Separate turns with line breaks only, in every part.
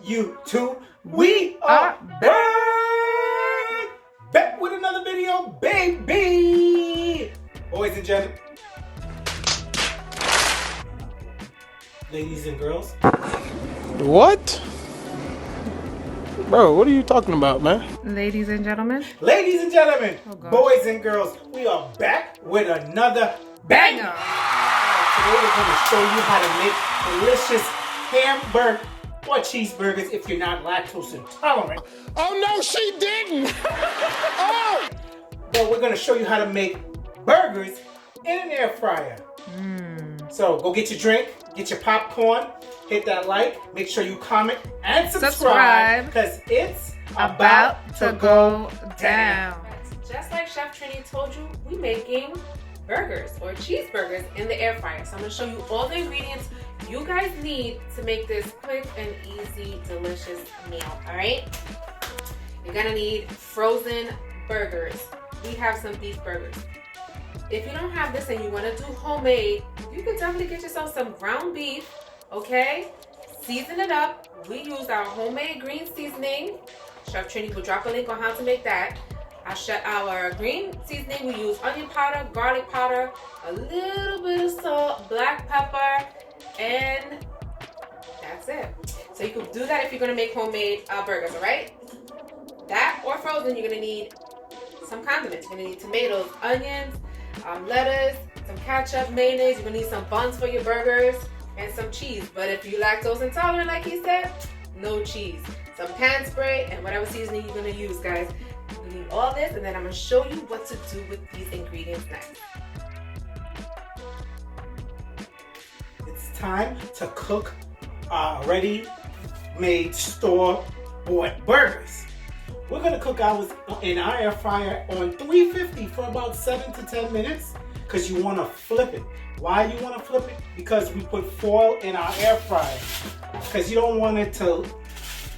YouTube. We are back with another video, baby. Boys and gentlemen, ladies and girls.
What? Bro, what are you talking about, man?
Ladies and gentlemen.
Ladies and gentlemen,
oh,
boys and girls, we are back with another banger. Today we're going to show you how to make delicious hamburger or cheeseburgers if you're not lactose intolerant.
Oh, no, she didn't! Oh!
But we're going to show you how to make burgers in an air fryer. So go get your drink, get your popcorn, hit that like, make sure you comment and subscribe because it's about to go down.
Just like Chef Trini told you, we're making burgers or cheeseburgers in the air fryer. So I'm going to show you all the ingredients you guys need to make this quick and easy, delicious meal. All right? You're going to need frozen burgers. We have some beef burgers. If you don't have this and you want to do homemade, you can definitely get yourself some ground beef, okay? Season it up. We use our homemade green seasoning. Chef Trini will drop a link on how to make that. Our green seasoning, we use onion powder, garlic powder, a little bit of salt, black pepper, and that's it. So you can do that if you're going to make homemade burgers, all right? That or frozen, you're going to need some condiments. You're going to need tomatoes, onions, lettuce, some ketchup, mayonnaise. You're going to need some buns for your burgers and some cheese. But if you're lactose intolerant, like he said, no cheese. Some pan spray and whatever seasoning you're going to use, guys. You need all this, and then I'm going to show you what to do with these ingredients next.
It's time to cook ready-made store-bought burgers. We're going to cook ours in our air fryer on 350 for about 7 to 10 minutes because you want to flip it. Why you want to flip it? Because we put foil in our air fryer because you don't want it to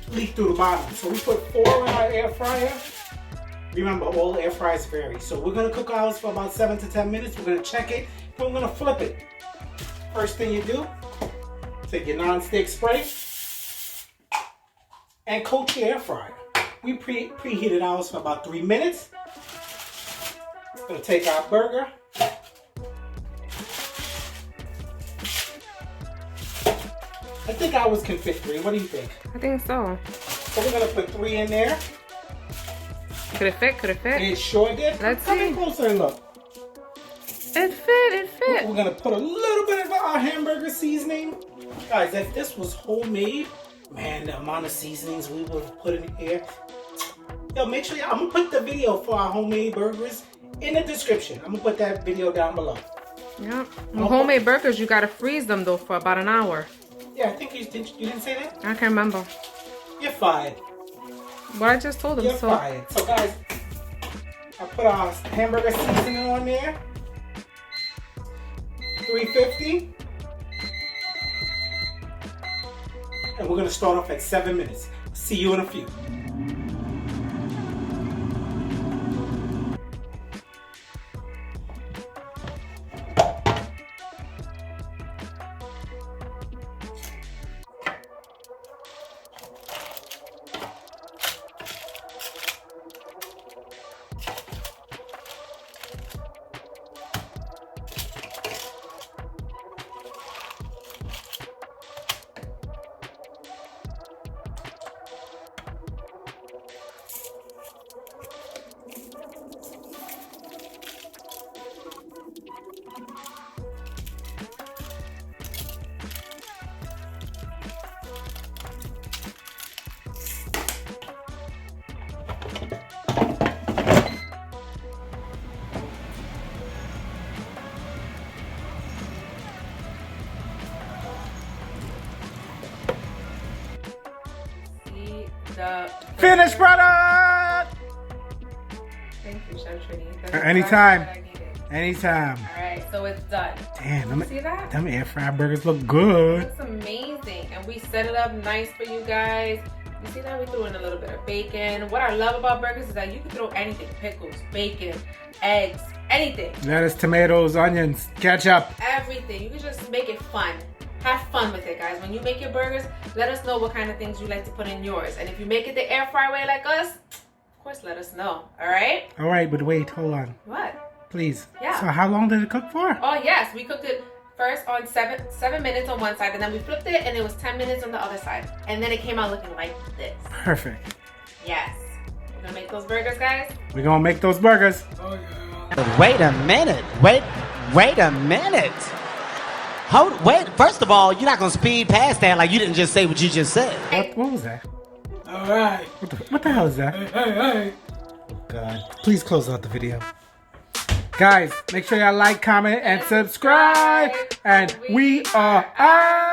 leak through the bottom. So we put foil in our air fryer. Remember, all air fryers vary. So we're going to cook ours for about 7 to 10 minutes. We're going to check it, and we're going to flip it. First thing you do, take your non-stick spray and coat your air fryer. We preheated ours for about 3 minutes. We're going to take our burger. I think ours can fit 3. What do you think?
I think so.
So we're going to put 3 in there.
Could it fit? Could it fit?
It sure did.
Let's
Come
see.
in closer and look.
It fit. It fit.
We're going to put a little bit of our hamburger seasoning. Guys, if this was homemade, man, the amount of seasonings we would have put in here. Yo, make sure I'm going to put the video for our homemade burgers in the description. I'm going to put that video down below.
Yeah. Well, homemade burgers, you got to freeze them, though, for about an hour.
Yeah, I think you didn't say that?
I can't remember.
You're fired.
What I just told them.
You're fired. So, guys, I put our hamburger seasoning on there. 350. And we're going to start off at 7 minutes. See you in a few.
The
Finished product!
Thank you, Chef Trini. That's
Anytime.
exactly what I needed.
Anytime.
All right, so it's done.
Damn,
See that?
them air fried burgers look good.
Looks amazing, and we set it up nice for you guys. You see that we threw in a little bit of bacon. What I love about burgers is that you can throw anything: pickles, bacon, eggs, anything.
Lettuce, tomatoes, onions, ketchup.
Everything. You can just make it fun. have fun with it, guys. When you make your burgers, let us know what kind of things you like to put in yours. And if you make it the air fry way like us, of course, let us know. All right?
All right, but wait, hold on.
What?
Please.
Yeah.
So how long did it cook for?
Oh, yes. We cooked it first on 7 minutes on one side, and then we flipped it, and it was 10 minutes on the other side. And then it came out looking like this.
Perfect.
Yes. We're going to make those burgers, guys.
We're going to make those burgers.
Oh, yeah.
But wait a minute. Wait a minute. Wait. First of all, you're not gonna speed past that like you didn't just say what you just said.
What was that?
All right.
What the hell is that?
Hey.
God, please close out the video. Guys, make sure y'all like, comment, and subscribe. And we are out.